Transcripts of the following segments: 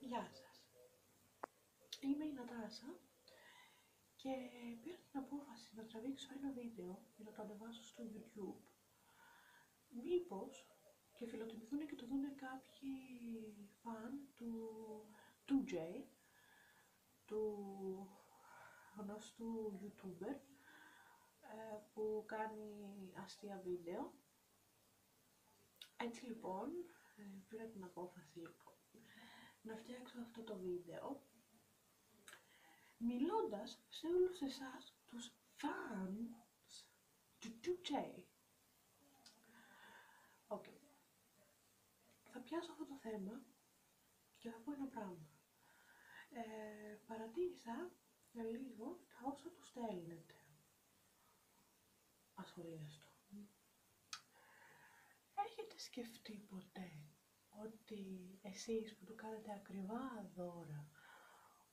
Γεια σας, είμαι η Νατάσα και πήρα την απόφαση να τραβήξω ένα βίντεο για να το ανεβάσω στο YouTube. Μήπως και φιλοτιμηθούν και το δουν κάποιοι φαν του 2J, του γνωστού YouTuber που κάνει αστεία βίντεο. Έτσι λοιπόν, πήρα την απόφαση να φτιάξω αυτό το βίντεο μιλώντας σε όλους εσάς τους fans του 2J. Okay. Θα πιάσω αυτό το θέμα και θα πω ένα πράγμα. Παρατήρησα για λίγο τα όσα του στέλνετε. Ασχολίαστο. Έχετε σκεφτεί ποτέ ότι εσείς που του κάνετε ακριβά δώρα,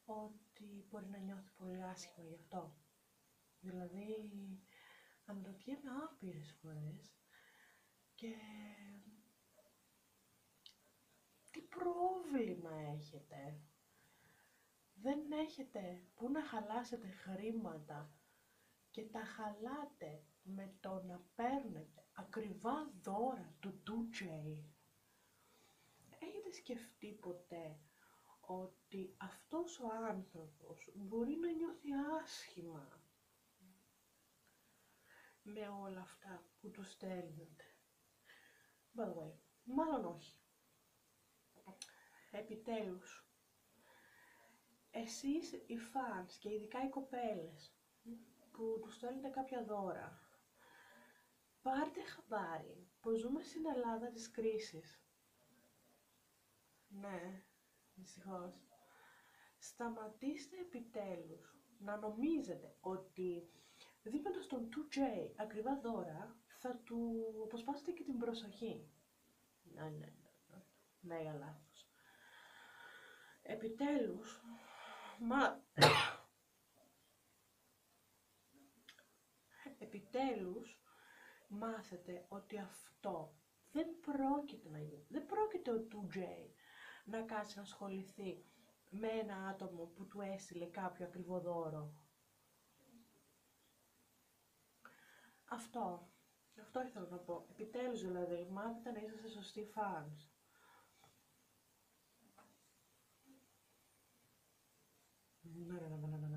ότι μπορεί να νιώθει πολύ άσχημα γι' αυτό? Δηλαδή, αναρωτιέμαι άπειρες φορές και τι πρόβλημα έχετε? Δεν έχετε που να χαλάσετε χρήματα και τα χαλάτε με το να παίρνετε ακριβά δώρα του 2J. Έχετε σκεφτεί ποτέ ότι αυτός ο άνθρωπος μπορεί να νιώθει άσχημα με όλα αυτά που του στέλνετε? By the way, μάλλον όχι. Επιτέλους, εσείς οι fans και ειδικά οι κοπέλες που του στέλνετε κάποια δώρα, πάρτε χαμπάρι πως ζούμε στην Ελλάδα της κρίσης. Ναι, δυστυχώς. Σταματήστε επιτέλους να νομίζετε ότι δίνοντας τον 2J ακριβά δώρα θα του αποσπάσετε και την προσοχή. Ναι, μέγα λάθος. Επιτέλους, επιτέλους μάθετε ότι αυτό δεν πρόκειται να γίνει. Δεν πρόκειται ο 2J να κάτσει να ασχοληθεί με ένα άτομο που του έστειλε κάποιο ακριβό δώρο. Αυτό ήθελα να πω. Επιτέλους δηλαδή, μάθετε να είσαστε σωστοί fans. Ναι.